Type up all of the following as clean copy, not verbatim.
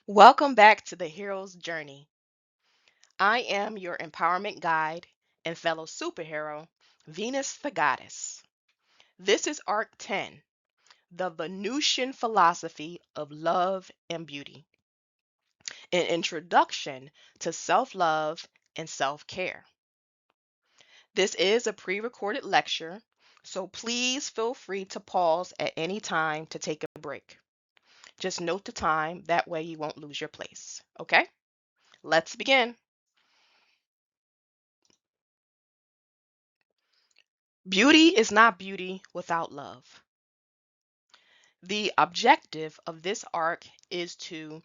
Welcome back to the Hero's Journey. I am your empowerment guide and fellow superhero, Venus the Goddess. This is Arc 10, the Venusian philosophy of love and beauty, an introduction to self love and self care. This is a pre recorded lecture, so please feel free to pause at any time to take a break. Just note the time, that way you won't lose your place. Okay? Let's begin. Beauty is not beauty without love. The objective of this arc is to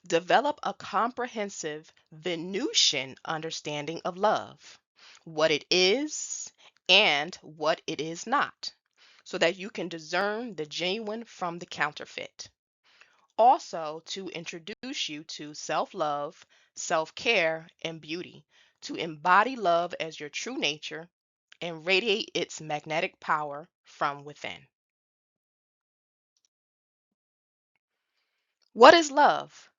develop a comprehensive Venusian understanding of love, what it is and what it is not, so that you can discern the genuine from the counterfeit. Also, to introduce you to self love, self care, and beauty, to embody love as your true nature and radiate its magnetic power from within. What is love?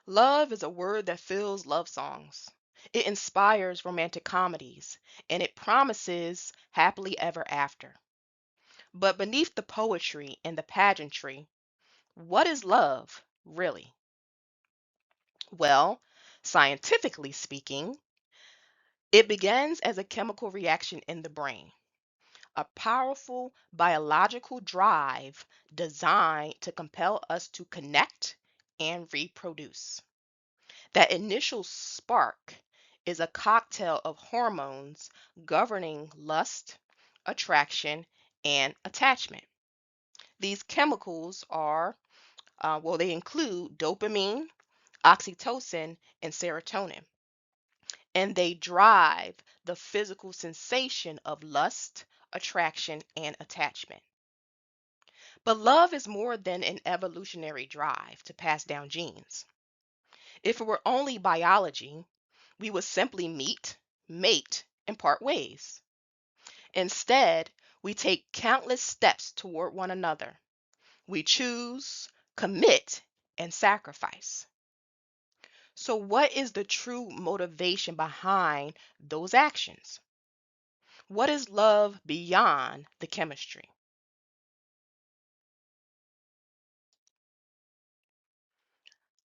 Love is a word that fills love songs. It inspires romantic comedies and it promises happily ever after. But beneath the poetry and the pageantry, what is love really? Well, scientifically speaking, it begins as a chemical reaction in the brain, a powerful biological drive designed to compel us to connect and reproduce. That initial spark is a cocktail of hormones governing lust, attraction, and attachment. These chemicals they include dopamine, oxytocin, and serotonin, and they drive the physical sensation of lust, attraction, and attachment. But love is more than an evolutionary drive to pass down genes. If it were only biology, we would simply meet, mate, and part ways. Instead, we take countless steps toward one another. We choose, commit, and sacrifice. So, what is the true motivation behind those actions? What is love beyond the chemistry?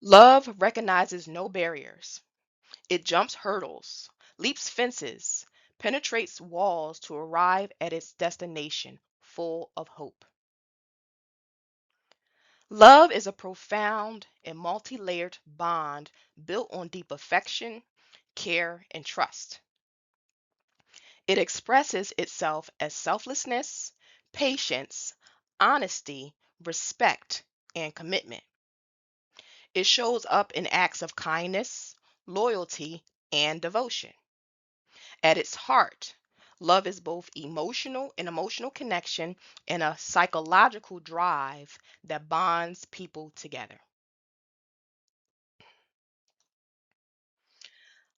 Love recognizes no barriers. It jumps hurdles, leaps fences, penetrates walls to arrive at its destination full of hope. Love is a profound and multi layered bond built on deep affection, care, and trust. It expresses itself as selflessness, patience, honesty, respect, and commitment. It shows up in acts of kindness, loyalty, and devotion. At its heart, love is both emotional connection and a psychological drive that bonds people together.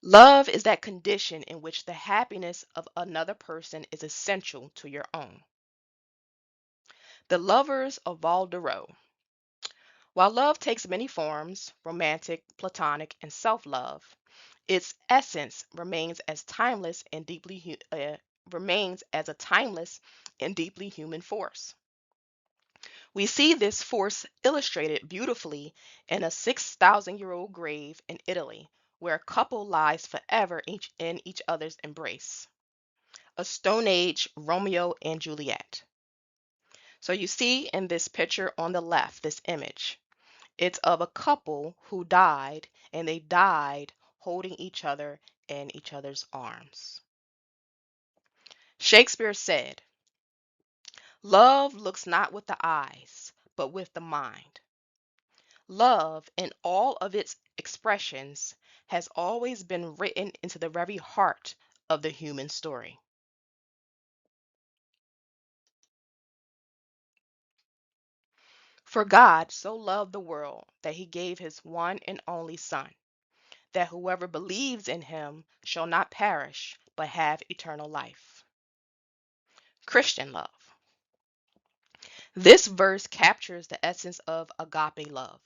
Love is that condition in which the happiness of another person is essential to your own. The Lovers of Valderot. While love takes many forms, romantic, platonic, and self-love, its essence remains as a timeless and deeply human force. We see this force illustrated beautifully in a 6,000-year-old grave in Italy, where a couple lies forever in each other's embrace. A Stone Age Romeo and Juliet. So you see in this picture on the left, this image, it's of a couple who died, and they died holding each other in each other's arms. Shakespeare said, "Love looks not with the eyes, but with the mind." Love, in all of its expressions, has always been written into the very heart of the human story. For God so loved the world that he gave his one and only Son, that whoever believes in him shall not perish, but have eternal life. Christian love. This verse captures the essence of agape love.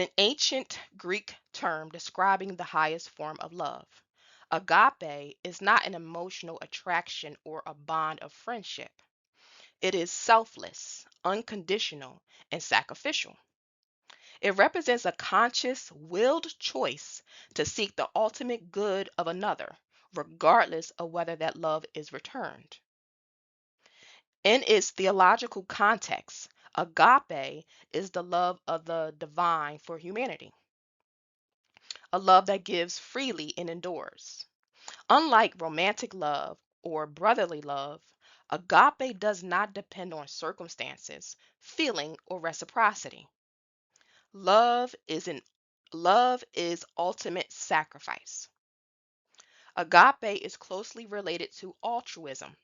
an ancient Greek term describing the highest form of love. Agape is not an emotional attraction or a bond of friendship. It is selfless, unconditional, and sacrificial. It represents a conscious, willed choice to seek the ultimate good of another, regardless of whether that love is returned. In its theological context, agape is the love of the divine for humanity, a love that gives freely and endures. Unlike romantic love or brotherly love, agape does not depend on circumstances, feeling, or reciprocity. Love is an love is ultimate sacrifice. Agape is closely related to altruism,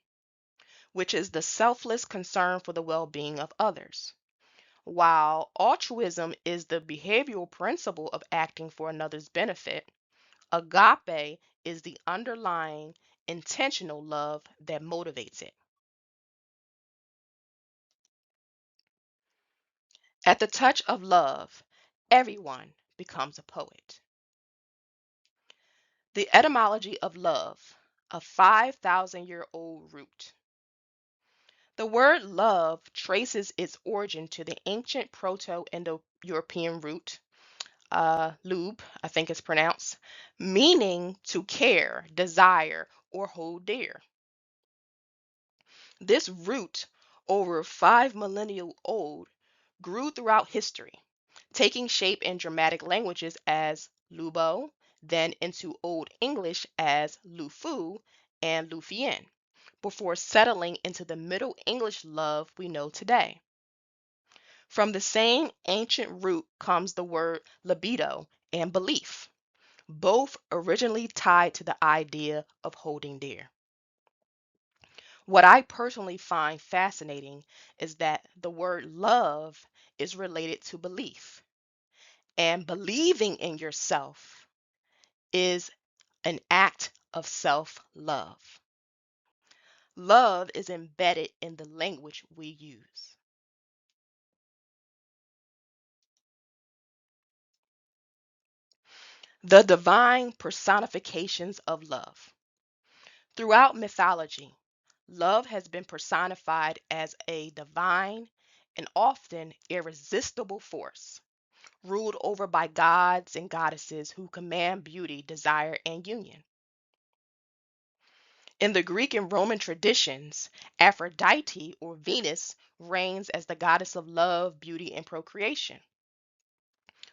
which is the selfless concern for the well-being of others. While altruism is the behavioral principle of acting for another's benefit, agape is the underlying intentional love that motivates it. At the touch of love, everyone becomes a poet. The etymology of love, a 5,000-year-old root. The word love traces its origin to the ancient Proto Indo European root, lube, I think it's pronounced, meaning to care, desire, or hold dear. This root, over 5 millennia old, grew throughout history, taking shape in Germanic languages as Lubo, then into Old English as Lufu and Lufien, before settling into the Middle English love we know today. From the same ancient root comes the word libido and belief, both originally tied to the idea of holding dear. What I personally find fascinating is that the word love is related to belief, and believing in yourself is an act of self love. Love is embedded in the language we use. The divine personifications of love. Throughout mythology, love has been personified as a divine and often irresistible force, ruled over by gods and goddesses who command beauty, desire, and union. In the Greek and Roman traditions, Aphrodite or Venus reigns as the goddess of love, beauty, and procreation.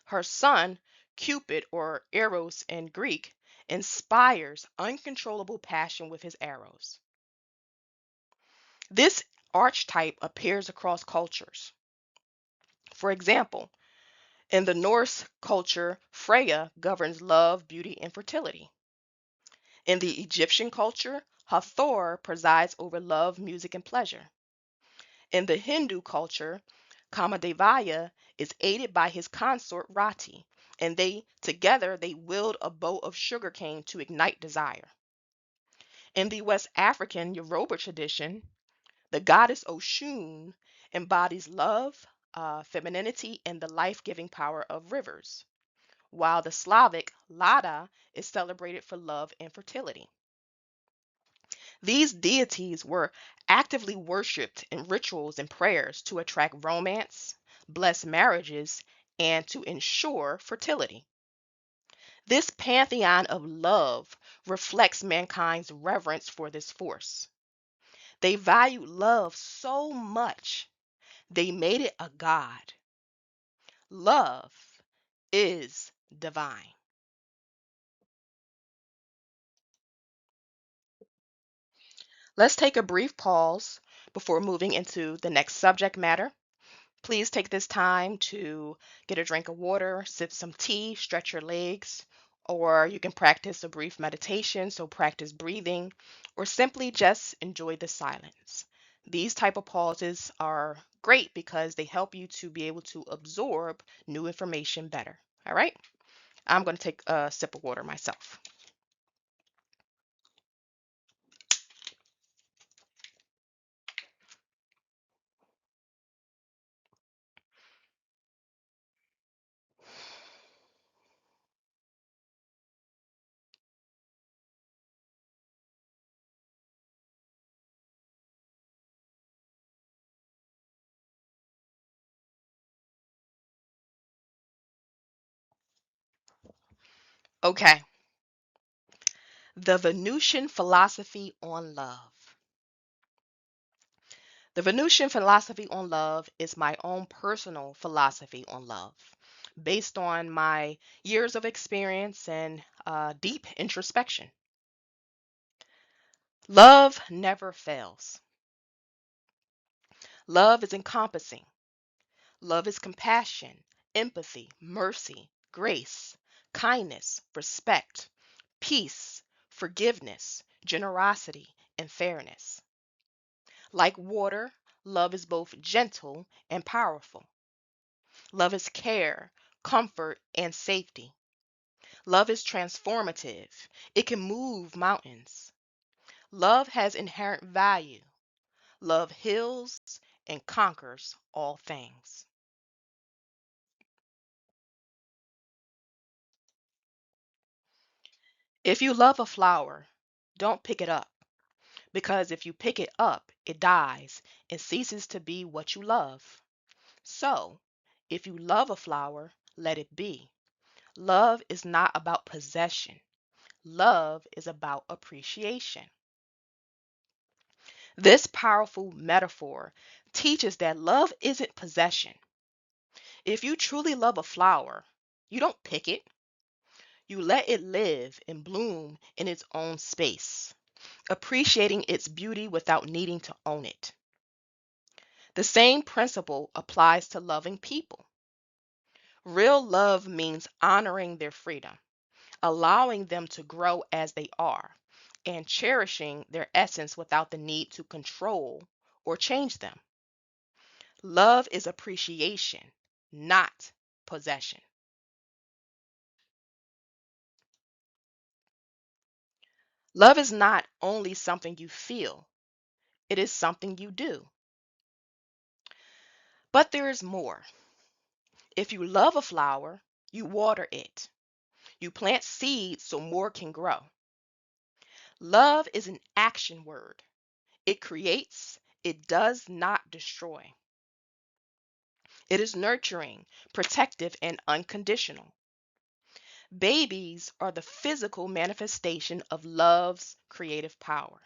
Her son, Cupid or Eros in Greek, inspires uncontrollable passion with his arrows. This archetype appears across cultures. For example, in the Norse culture, Freya governs love, beauty, and fertility. In the Egyptian culture, Hathor presides over love, music, and pleasure. In the Hindu culture, Kamadevaya is aided by his consort Rati, and they wield a bow of sugarcane to ignite desire. In the West African Yoruba tradition, the goddess Oshun embodies love, femininity, and the life-giving power of rivers, while the Slavic Lada is celebrated for love and fertility. These deities were actively worshipped in rituals and prayers to attract romance, bless marriages, and to ensure fertility. This pantheon of love reflects mankind's reverence for this force. They valued love so much, they made it a god. Love is divine. Let's take a brief pause before moving into the next subject matter. Please take this time to get a drink of water, sip some tea, stretch your legs, or you can practice a brief meditation, so practice breathing, or simply just enjoy the silence. These type of pauses are great because they help you to be able to absorb new information better. All right? I'm going to take a sip of water myself. Okay, the Venusian philosophy on love. The Venusian philosophy on love is my own personal philosophy on love, based on my years of experience and deep introspection. Love never fails. Love is encompassing. Love is compassion, empathy, mercy, grace, kindness, respect, peace, forgiveness, generosity, and fairness. Like water, love is both gentle and powerful. Love is care, comfort, and safety. Love is transformative. It can move mountains. Love has inherent value. Love heals and conquers all things. If you love a flower, don't pick it up, because if you pick it up, it dies and ceases to be what you love. So, if you love a flower, let it be. Love is not about possession. Love is about appreciation. This powerful metaphor teaches that love isn't possession. If you truly love a flower, you don't pick it. You let it live and bloom in its own space, appreciating its beauty without needing to own it. The same principle applies to loving people. Real love means honoring their freedom, allowing them to grow as they are, and cherishing their essence without the need to control or change them. Love is appreciation, not possession. Love is not only something you feel, it is something you do. But there is more. If you love a flower, you water it. You plant seeds so more can grow. Love is an action word. It creates, it does not destroy. It is nurturing, protective, and unconditional. Babies are the physical manifestation of love's creative power.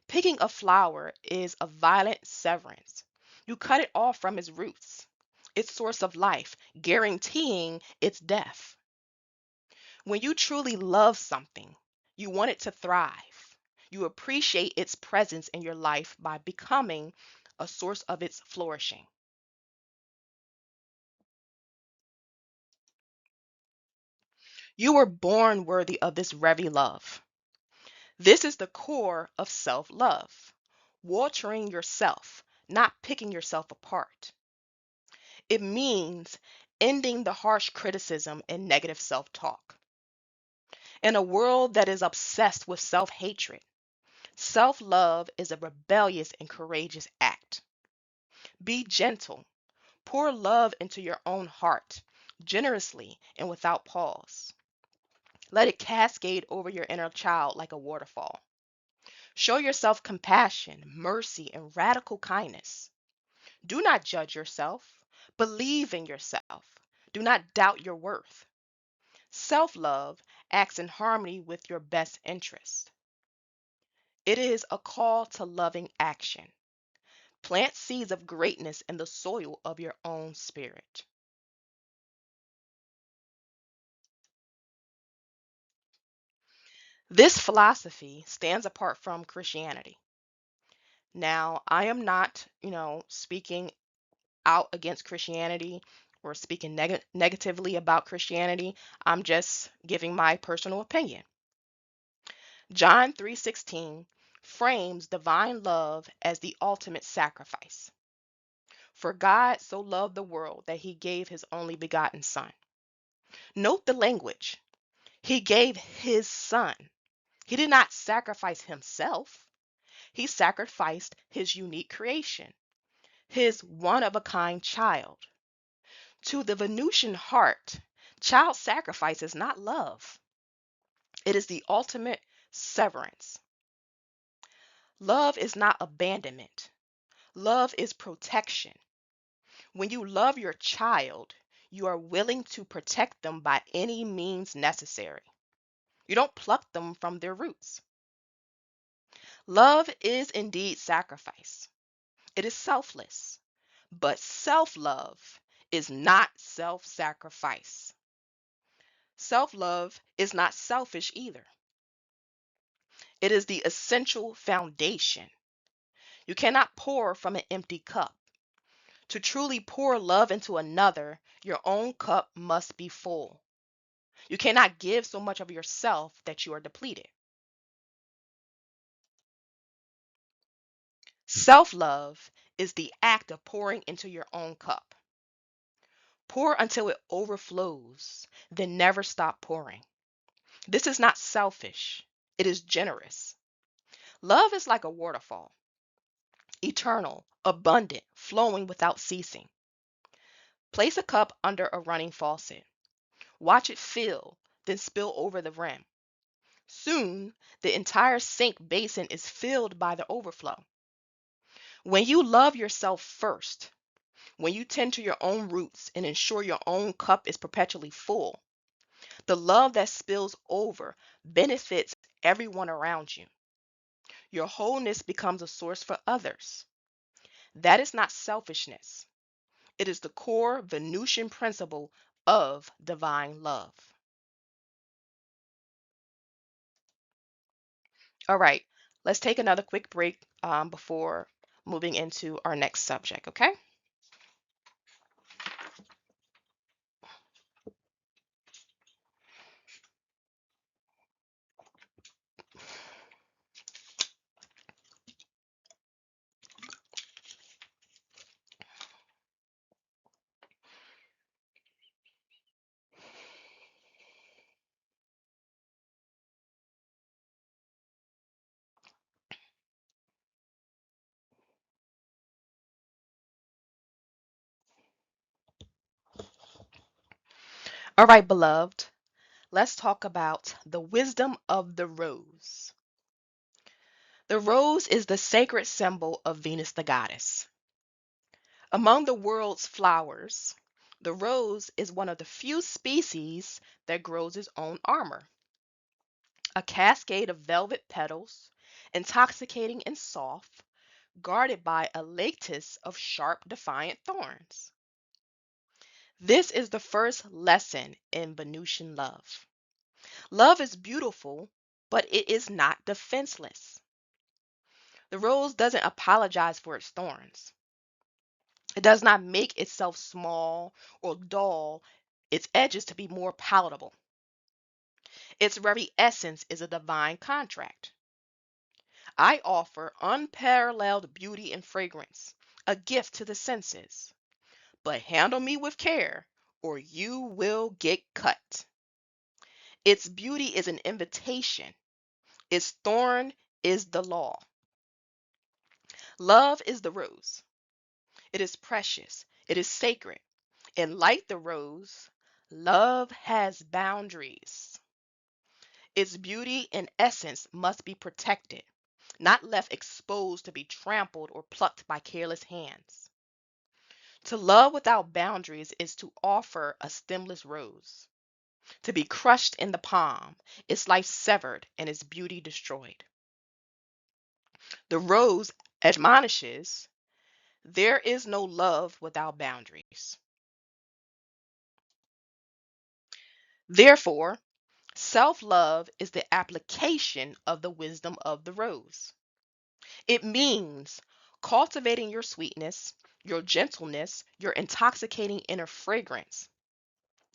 Picking a flower is a violent severance. You cut it off from its roots, its source of life, guaranteeing its death. When you truly love something, you want it to thrive. You appreciate its presence in your life by becoming a source of its flourishing. You were born worthy of this very love. This is the core of self love, watering yourself, not picking yourself apart. It means ending the harsh criticism and negative self talk. In a world that is obsessed with self hatred, self love is a rebellious and courageous act. Be gentle. Pour love into your own heart, generously and without pause. Let it cascade over your inner child like a waterfall. Show yourself compassion, mercy, and radical kindness. Do not judge yourself. Believe in yourself. Do not doubt your worth. Self love acts in harmony with your best interest. It is a call to loving action. Plant seeds of greatness in the soil of your own spirit. This philosophy stands apart from Christianity. Now, I am not, speaking out against Christianity or speaking negatively about Christianity. I'm just giving my personal opinion. John 3:16 frames divine love as the ultimate sacrifice. For God so loved the world that he gave his only begotten son. Note the language. He gave his son. He did not sacrifice himself. He sacrificed his unique creation, his one of a kind child. To the Venusian heart, child sacrifice is not love. It is the ultimate severance. Love is not abandonment. Love is protection. When you love your child, you are willing to protect them by any means necessary. You don't pluck them from their roots. Love is indeed sacrifice. It is selfless. But self love is not self sacrifice. Self love is not selfish either. It is the essential foundation. You cannot pour from an empty cup. To truly pour love into another, your own cup must be full. You cannot give so much of yourself that you are depleted. Self love is the act of pouring into your own cup. Pour until it overflows, then never stop pouring. This is not selfish, it is generous. Love is like a waterfall, eternal, abundant, flowing without ceasing. Place a cup under a running faucet. Watch it fill, then spill over the rim. Soon, the entire sink basin is filled by the overflow. When you love yourself first, when you tend to your own roots and ensure your own cup is perpetually full, the love that spills over benefits everyone around you. Your wholeness becomes a source for others. That is not selfishness. It is the core Venusian principle of divine love. All right, let's take another quick break before moving into our next subject, okay? All right, beloved, let's talk about the wisdom of the rose. The rose is the sacred symbol of Venus the goddess. Among the world's flowers, the rose is one of the few species that grows its own armor. A cascade of velvet petals, intoxicating and soft, guarded by a lattice of sharp, defiant thorns. This is the first lesson in Venusian love. Love is beautiful, but it is not defenseless. The rose doesn't apologize for its thorns. It does not make itself small or dull its edges to be more palatable. Its very essence is a divine contract. I offer unparalleled beauty and fragrance, a gift to the senses. But handle me with care, or you will get cut. Its beauty is an invitation. Its thorn is the law. Love is the rose. It is precious. It is sacred. And like the rose, love has boundaries. Its beauty and essence must be protected, not left exposed to be trampled or plucked by careless hands. To love without boundaries is to offer a stemless rose, to be crushed in the palm, its life severed and its beauty destroyed. The rose admonishes there is no love without boundaries. Therefore, self love is the application of the wisdom of the rose. It means cultivating your sweetness, your gentleness, your intoxicating inner fragrance.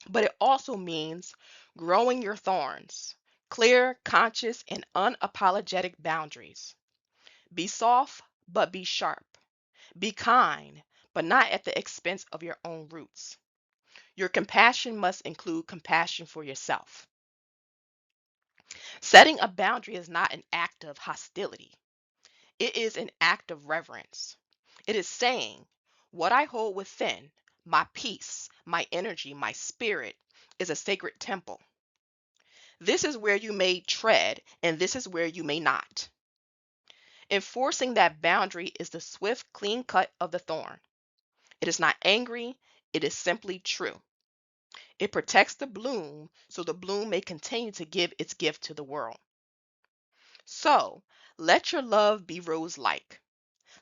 But it also means growing your thorns, clear, conscious, and unapologetic boundaries. Be soft, but be sharp. Be kind, but not at the expense of your own roots. Your compassion must include compassion for yourself. Setting a boundary is not an act of hostility, it is an act of reverence. It is saying, what I hold within, my peace, my energy, my spirit, is a sacred temple. This is where you may tread, and this is where you may not. Enforcing that boundary is the swift, clean cut of the thorn. It is not angry, it is simply true. It protects the bloom so the bloom may continue to give its gift to the world. So, let your love be rose like.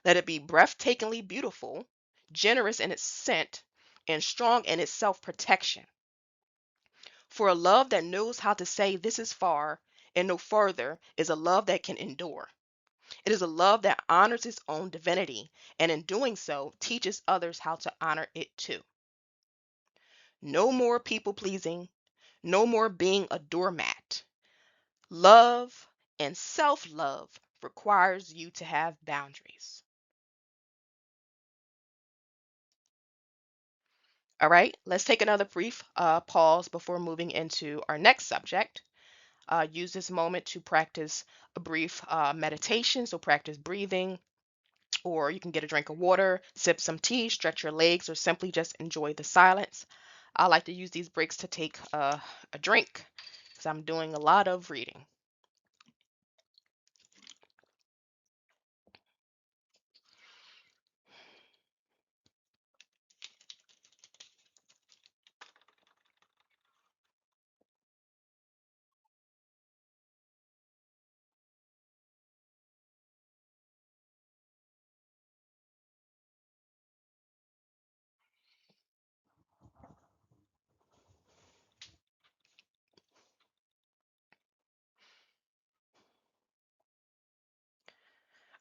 Let it be breathtakingly beautiful, generous in its scent, and strong in its self protection. For a love that knows how to say this is far and no further is a love that can endure. It is a love that honors its own divinity and in doing so teaches others how to honor it too. No more people pleasing, no more being a doormat. Love and self love requires you to have boundaries. All right, let's take another brief pause before moving into our next subject. Use this moment to practice a brief meditation. So, practice breathing, or you can get a drink of water, sip some tea, stretch your legs, or simply just enjoy the silence. I like to use these breaks to take a drink because I'm doing a lot of reading.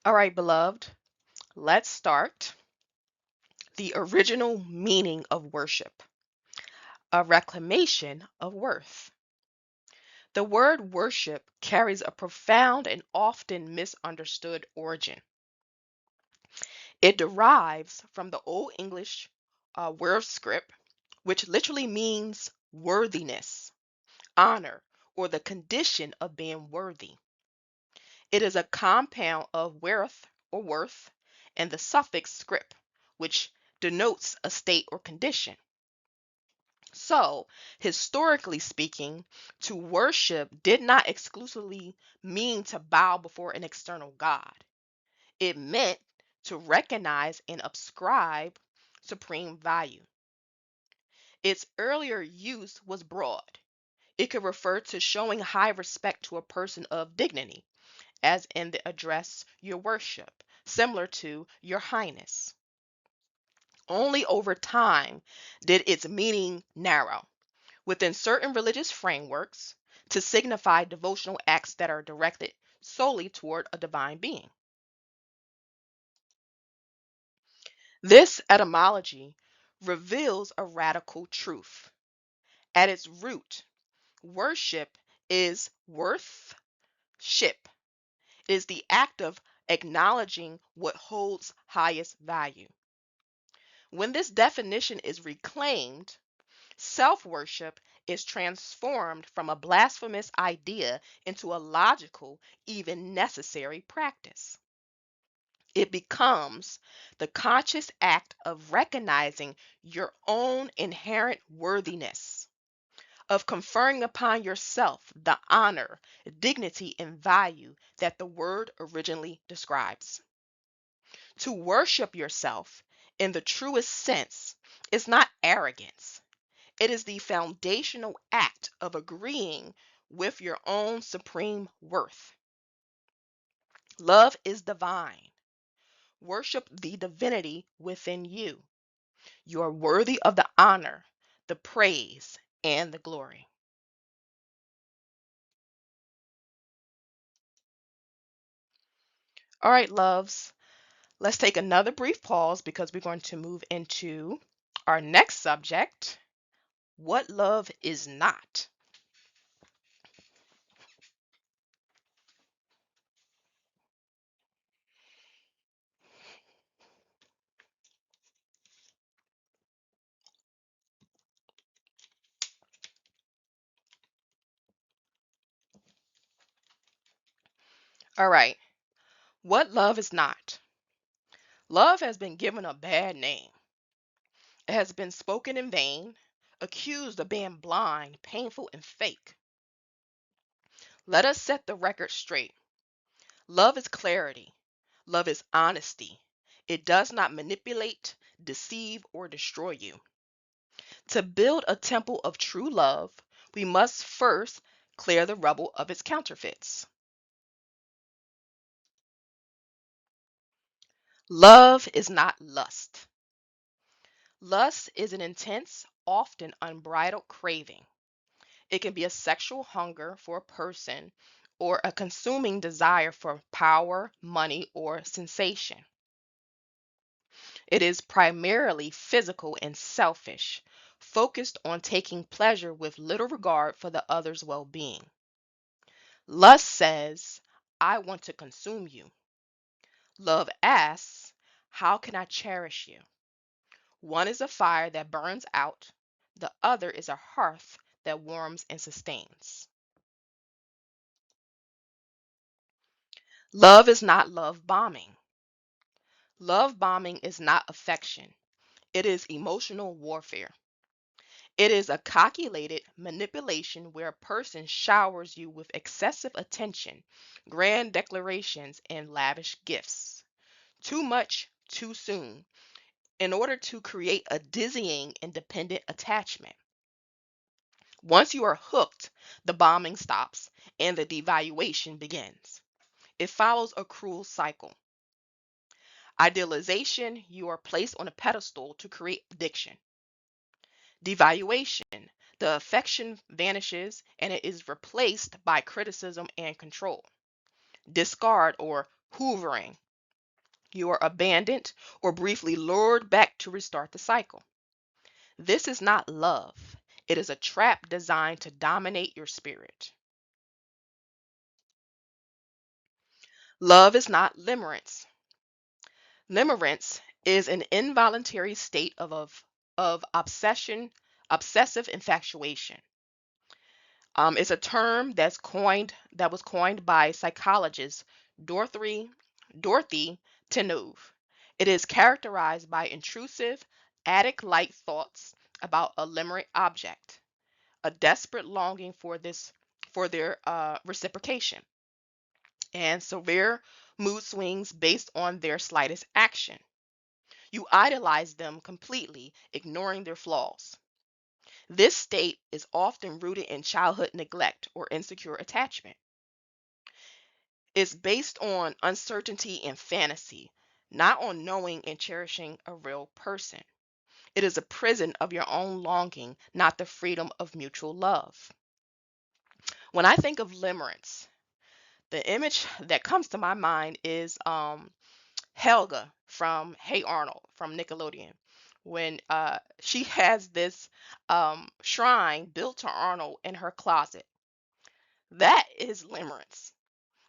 All right, beloved, let's start. The original meaning of worship, a reclamation of worth. The word worship carries a profound and often misunderstood origin. It derives from the Old English word script, which literally means worthiness, honor, or the condition of being worthy. It is a compound of worth or worth and the suffix script, which denotes a state or condition. So, historically speaking, to worship did not exclusively mean to bow before an external God. It meant to recognize and ascribe supreme value. Its earlier use was broad. It could refer to showing high respect to a person of dignity, as in the address your worship, similar to your highness. Only over time did its meaning narrow within certain religious frameworks to signify devotional acts that are directed solely toward a divine being. This etymology reveals a radical truth. At its root, worship is worthship. It is the act of acknowledging what holds highest value. When this definition is reclaimed, self worship is transformed from a blasphemous idea into a logical, even necessary practice. It becomes the conscious act of recognizing your own inherent worthiness, of conferring upon yourself the honor, dignity, and value that the word originally describes. To worship yourself in the truest sense is not arrogance. It is the foundational act of agreeing with your own supreme worth. Love is divine. Worship the divinity within you. You are worthy of the honor, the praise, and the glory. All right, loves, let's take another brief pause because we're going to move into our next subject, what love is not. All right, what love is not. Love has been given a bad name. It has been spoken in vain, accused of being blind, painful, and fake. Let us set the record straight. Love is clarity. Love is honesty. It does not manipulate, deceive, or destroy you. To build a temple of true love, we must first clear the rubble of its counterfeits. Love is not lust. Lust is an intense, often unbridled craving. It can be a sexual hunger for a person or a consuming desire for power, money, or sensation. It is primarily physical and selfish, focused on taking pleasure with little regard for the other's well being. Lust says, I want to consume you. Love asks, how can I cherish you? One is a fire that burns out, the other is a hearth that warms and sustains. Love is not love bombing. Love bombing is not affection, it is emotional warfare. It is a calculated manipulation where a person showers you with excessive attention, grand declarations, and lavish gifts. Too much, too soon, in order to create a dizzying independent attachment. Once you are hooked, the bombing stops and the devaluation begins. It follows a cruel cycle. Idealization, you are placed on a pedestal to create addiction. Devaluation, the affection vanishes and it is replaced by criticism and control. Discard or hoovering, you are abandoned or briefly lured back to restart the cycle. This is not love, it is a trap designed to dominate your spirit. Love is not limerence. Limerence is an involuntary state of obsession, obsessive infatuation. It's a term that was coined by psychologist Dorothy Dorothy Tenove. It is characterized by intrusive, addict-like thoughts about a limerick object, a desperate longing for their reciprocation, and severe mood swings based on their slightest action. You idolize them completely, ignoring their flaws. This state is often rooted in childhood neglect or insecure attachment. It's based on uncertainty and fantasy, not on knowing and cherishing a real person. It is a prison of your own longing, not the freedom of mutual love. When I think of limerence, the image that comes to my mind is Helga from Hey Arnold from Nickelodeon. When she has this shrine built to Arnold in her closet. That is limerence.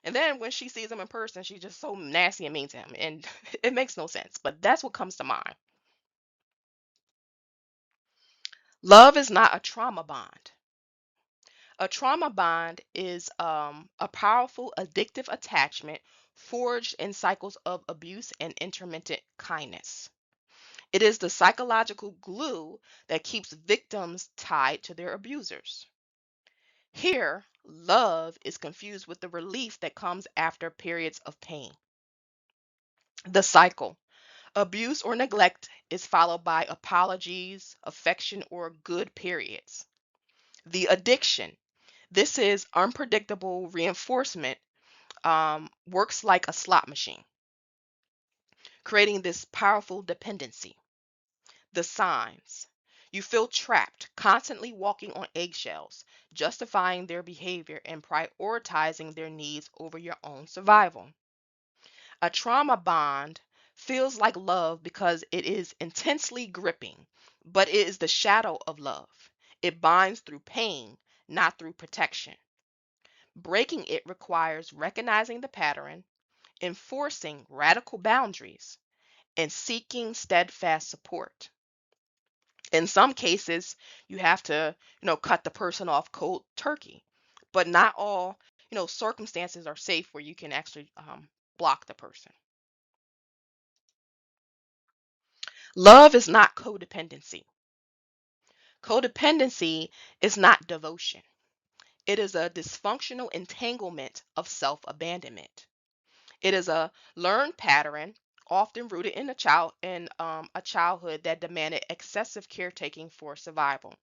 And then when she sees him in person, she's just so nasty and mean to him. And it makes no sense. But that's what comes to mind. Love is not a trauma bond. A trauma bond is a powerful addictive attachment forged in cycles of abuse and intermittent kindness. It is the psychological glue that keeps victims tied to their abusers. Here, love is confused with the relief that comes after periods of pain. The cycle. Abuse or neglect is followed by apologies, affection, or good periods. The addiction. This is unpredictable reinforcement, works like a slot machine, creating this powerful dependency. The signs. You feel trapped, constantly walking on eggshells, justifying their behavior and prioritizing their needs over your own survival. A trauma bond feels like love because it is intensely gripping, but it is the shadow of love. It binds through pain, not through protection. Breaking it requires recognizing the pattern, enforcing radical boundaries, and seeking steadfast support. In some cases, you have to, cut the person off cold turkey, but not all, circumstances are safe where you can actually block the person. Love is not codependency. Codependency is not devotion. It is a dysfunctional entanglement of self abandonment. It is a learned pattern, often rooted in a childhood that demanded excessive caretaking for survival,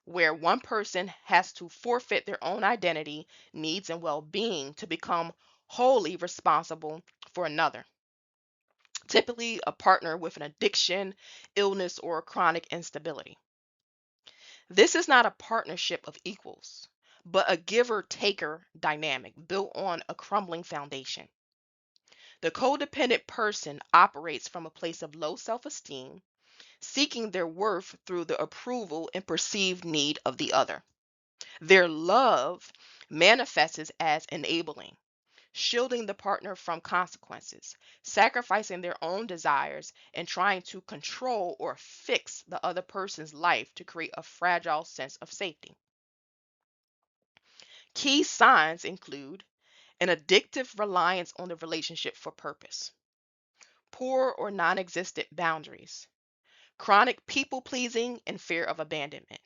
where one person has to forfeit their own identity, needs, and well-being to become wholly responsible for another, typically a partner with an addiction, illness, or chronic instability. This is not a partnership of equals, but a giver taker dynamic built on a crumbling foundation. The codependent person operates from a place of low self esteem, seeking their worth through the approval and perceived need of the other. Their love manifests as enabling, shielding the partner from consequences, sacrificing their own desires, and trying to control or fix the other person's life to create a fragile sense of safety. Key signs include an addictive reliance on the relationship for purpose, poor or non existent boundaries, chronic people pleasing and fear of abandonment,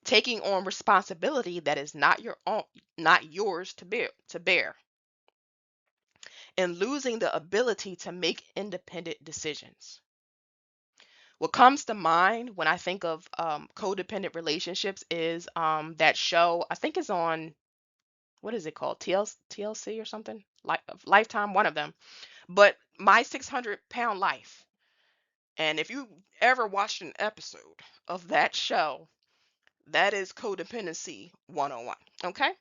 taking on responsibility that is not your own, not yours to bear, and losing the ability to make independent decisions. What comes to mind when I think of codependent relationships is that show, I think it's on, what is it called? TLC or something? Lifetime, one of them. But My 600-Pound Life. And if you ever watched an episode of that show, that is codependency 101. Okay?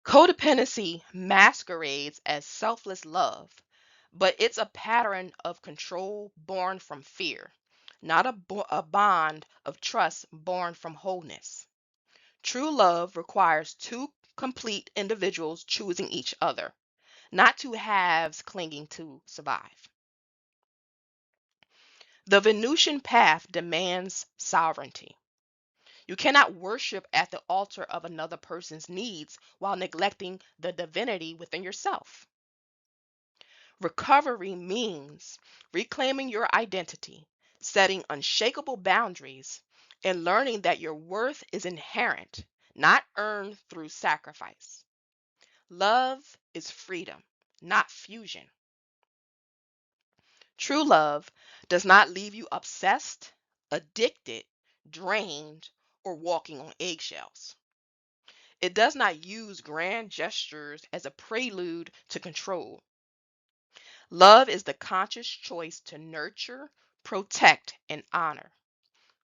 Codependency masquerades as selfless love, but it's a pattern of control born from fear, not a bond of trust born from wholeness. True love requires two complete individuals choosing each other, not two halves clinging to survive. The Venusian path demands sovereignty. You cannot worship at the altar of another person's needs while neglecting the divinity within yourself. Recovery means reclaiming your identity, setting unshakable boundaries, and learning that your worth is inherent, not earned through sacrifice. Love is freedom, not fusion. True love does not leave you obsessed, addicted, drained, or walking on eggshells. It does not use grand gestures as a prelude to control. Love is the conscious choice to nurture, protect, and honor.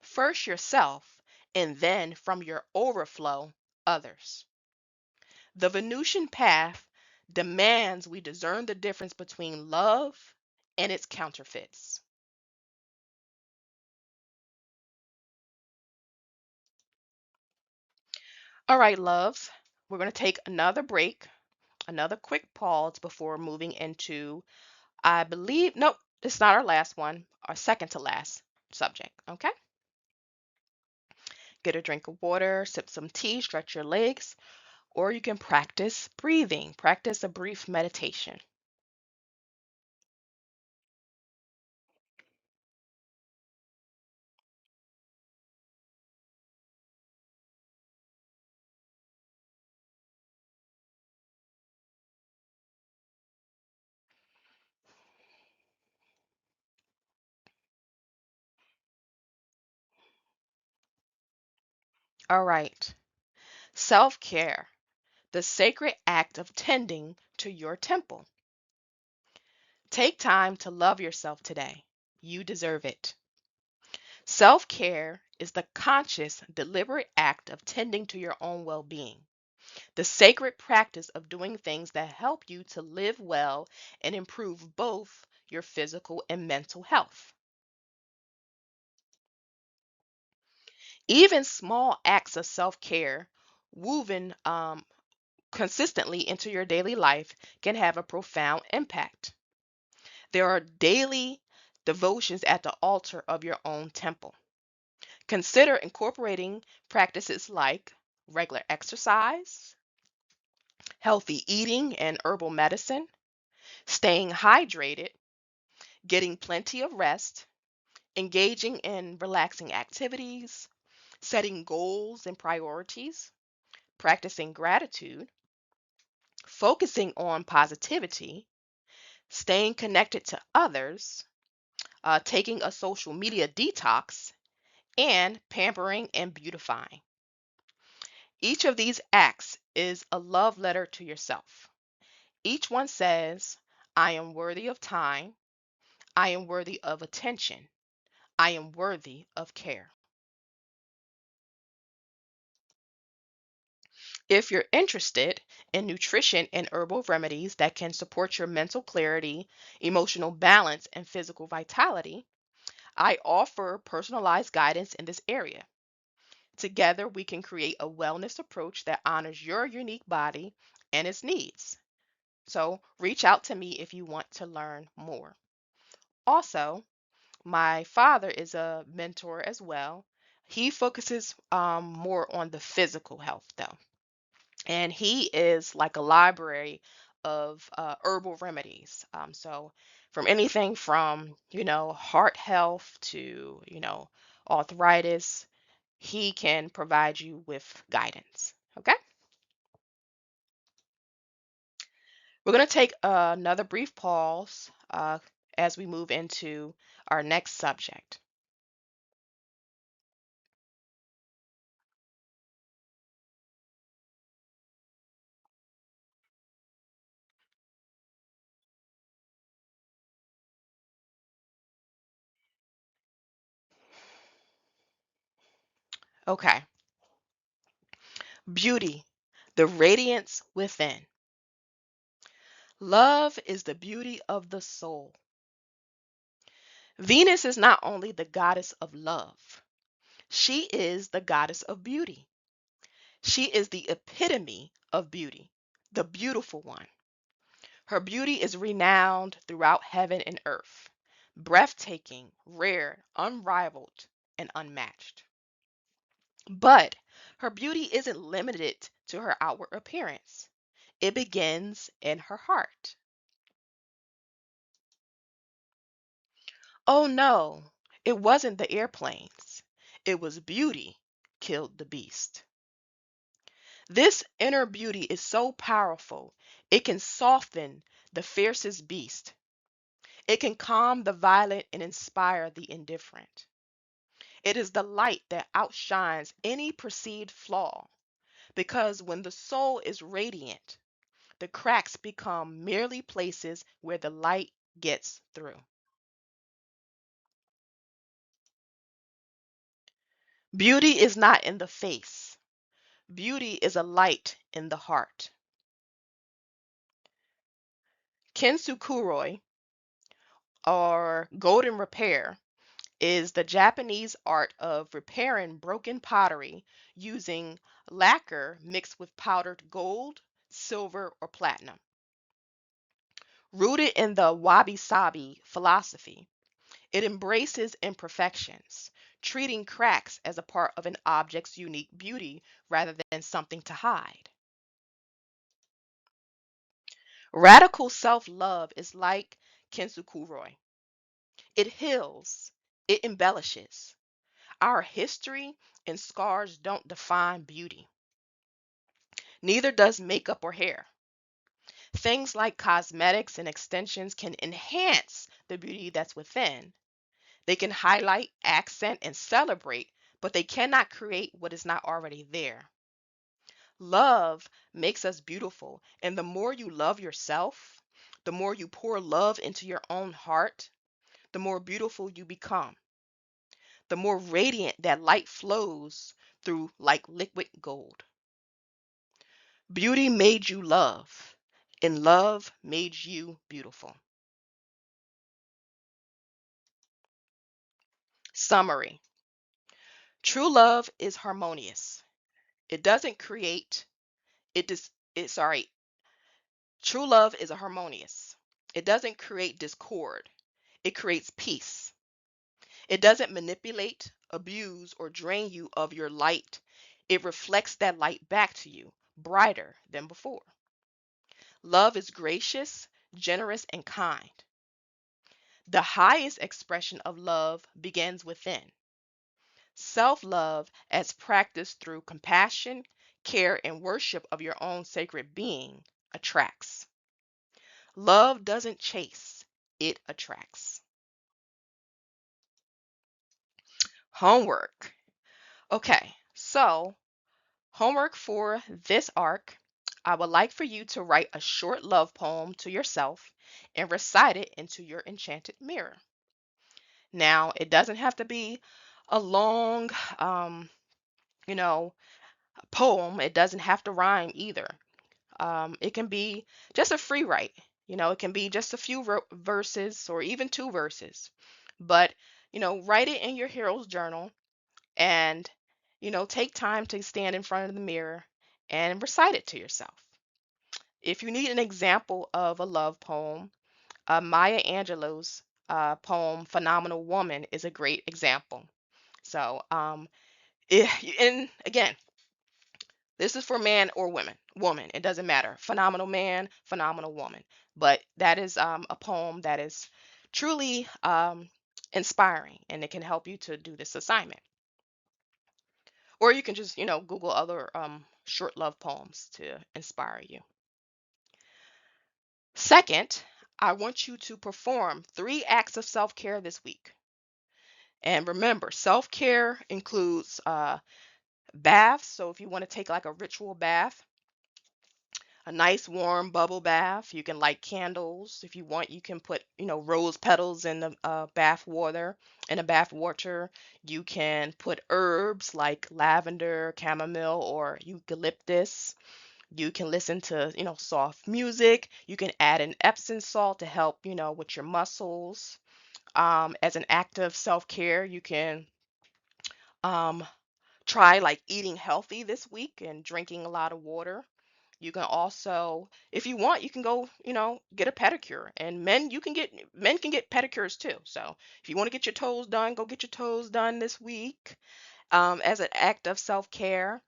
First yourself, and then from your overflow, others. The Venusian path demands we discern the difference between love and its counterfeits. All right, loves, we're going to take another break, another quick pause before moving into, I believe, nope, it's not our last one, our second to last subject. Okay? Get a drink of water, sip some tea, stretch your legs, or you can practice breathing, practice a brief meditation. All right. Self care, the sacred act of tending to your temple. Take time to love yourself today. You deserve it. Self care is the conscious, deliberate act of tending to your own well being, the sacred practice of doing things that help you to live well and improve both your physical and mental health. Even small acts of self care, woven consistently into your daily life, can have a profound impact. There are daily devotions at the altar of your own temple. Consider incorporating practices like regular exercise, healthy eating and herbal medicine, staying hydrated, getting plenty of rest, engaging in relaxing activities, setting goals and priorities, practicing gratitude, focusing on positivity, staying connected to others, taking a social media detox, and pampering and beautifying. Each of these acts is a love letter to yourself. Each one says, I am worthy of time, I am worthy of attention, I am worthy of care. If you're interested in nutrition and herbal remedies that can support your mental clarity, emotional balance, and physical vitality, I offer personalized guidance in this area. Together, we can create a wellness approach that honors your unique body and its needs. So, reach out to me if you want to learn more. Also, my father is a mentor as well. He focuses more on the physical health, though. And he is like a library of herbal remedies. So from anything from heart health to arthritis, he can provide you with guidance. Okay, we're going to take another brief pause as we move into our next subject. Okay, beauty, the radiance within. Love is the beauty of the soul. Venus is not only the goddess of love, she is the goddess of beauty. She is the epitome of beauty, the beautiful one. Her beauty is renowned throughout heaven and earth, breathtaking, rare, unrivaled, and unmatched. But her beauty isn't limited to her outward appearance. It begins in her heart. Oh no, it wasn't the airplanes. It was beauty killed the beast. This inner beauty is so powerful, it can soften the fiercest beast. It can calm the violent and inspire the indifferent. It is the light that outshines any perceived flaw, because when the soul is radiant, the cracks become merely places where the light gets through. Beauty is not in the face. Beauty is a light in the heart. Kintsukuroi, or golden repair, is the Japanese art of repairing broken pottery using lacquer mixed with powdered gold, silver, or platinum. Rooted in the wabi sabi philosophy, it embraces imperfections, treating cracks as a part of an object's unique beauty rather than something to hide. Radical self love is like Kintsukuroi. It heals, it embellishes. Our history and scars don't define beauty. Neither does makeup or hair. Things like cosmetics and extensions can enhance the beauty that's within. They can highlight, accent, and celebrate, but they cannot create what is not already there. Love makes us beautiful, and the more you love yourself, the more you pour love into your own heart, the more beautiful you become. The more radiant that light flows through like liquid gold. Beauty made you love, and love made you beautiful. Summary. True love is harmonious. It doesn't create, it does it sorry, true love is a harmonious. It doesn't create discord. It creates peace. It doesn't manipulate, abuse, or drain you of your light. It reflects that light back to you, brighter than before. Love is gracious, generous, and kind. The highest expression of love begins within. Self love, as practiced through compassion, care, and worship of your own sacred being, attracts. Love doesn't chase, it attracts. Homework. Okay, so homework for this arc. I would like for you to write a short love poem to yourself and recite it into your enchanted mirror. Now, it doesn't have to be a long, um, you know, poem. It doesn't have to rhyme either. It can be just a free write. It can be just a few verses or even two verses. But, write it in your hero's journal and, take time to stand in front of the mirror and recite it to yourself. If you need an example of a love poem, Maya Angelou's poem "Phenomenal Woman" is a great example. So, and again, this is for man or woman. It doesn't matter. Phenomenal man, phenomenal woman. But that is a poem that is truly inspiring, and it can help you to do this assignment. Or you can just, Google other short love poems to inspire you. Second, I want you to perform 3 acts of self-care this week. And remember, self-care includes baths. So if you want to take like a ritual bath, a nice warm bubble bath, you can light candles. If you want, you can put, rose petals in the bath water, in a bath water. You can put herbs like lavender, chamomile, or eucalyptus. You can listen to, soft music. You can add an Epsom salt to help, with your muscles. As an act of self-care, you can um, try like eating healthy this week and drinking a lot of water. You can also, if you want, you can go, get a pedicure. And men can get pedicures too. So if you want to get your toes done, go get your toes done this week, as an act of self-care.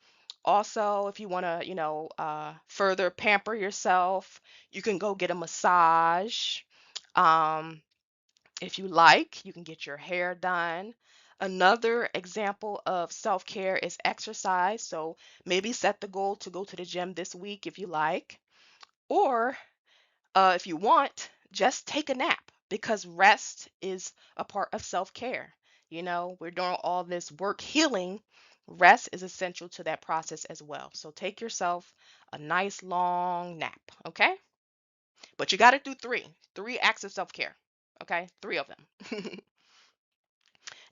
Also, if you want to, further pamper yourself, you can go get a massage. Um, if you like, you can get your hair done. Another example of self-care is exercise. So maybe set the goal to go to the gym this week if you like. Or if you want, just take a nap because rest is a part of self-care. We're doing all this work healing. Rest is essential to that process as well. So take yourself a nice long nap, okay? But you got to do three acts of self-care, okay? Three of them.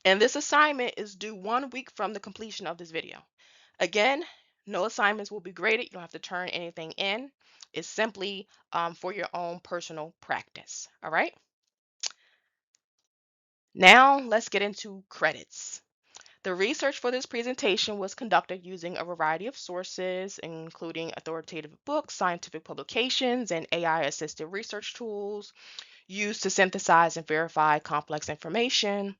And this assignment is due 1 week from the completion of this video. Again, no assignments will be graded. You don't have to turn anything in. It's simply for your own personal practice. All right. Now let's get into credits. The research for this presentation was conducted using a variety of sources, including authoritative books, scientific publications, and AI-assisted research tools used to synthesize and verify complex information.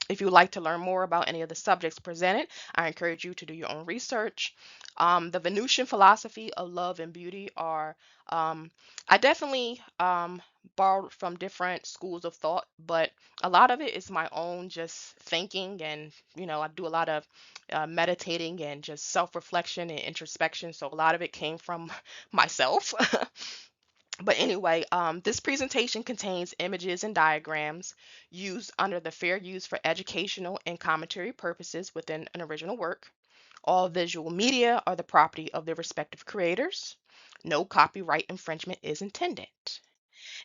If you would like to learn more about any of the subjects presented, I encourage you to do your own research. The Venusian philosophy of love and beauty um, I definitely borrowed from different schools of thought, but a lot of it is my own just thinking, and I do a lot of meditating and just self-reflection and introspection. So a lot of it came from myself. But anyway, this presentation contains images and diagrams used under the fair use for educational and commentary purposes within an original work. All visual media are the property of their respective creators. No copyright infringement is intended.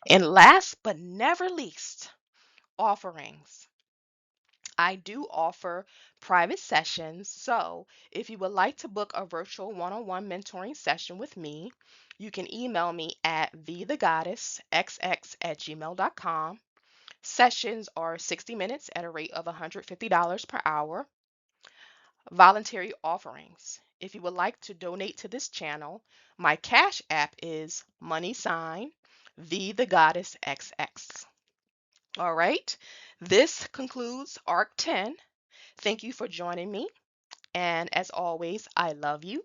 And last but never least, offerings. I do offer private sessions. So if you would like to book a virtual one-on-one mentoring session with me, you can email me at thethegoddessxx@gmail.com. Sessions are 60 minutes at a rate of $150 per hour. Voluntary offerings. If you would like to donate to this channel, my Cash App is money sign thethegoddessxx. All right, this concludes ARC 10. Thank you for joining me. And as always, I love you.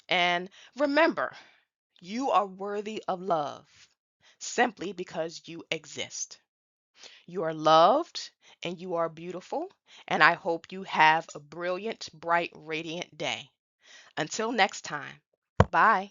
And remember, you are worthy of love simply because you exist. You are loved and you are beautiful. And I hope you have a brilliant, bright, radiant day. Until next time, bye.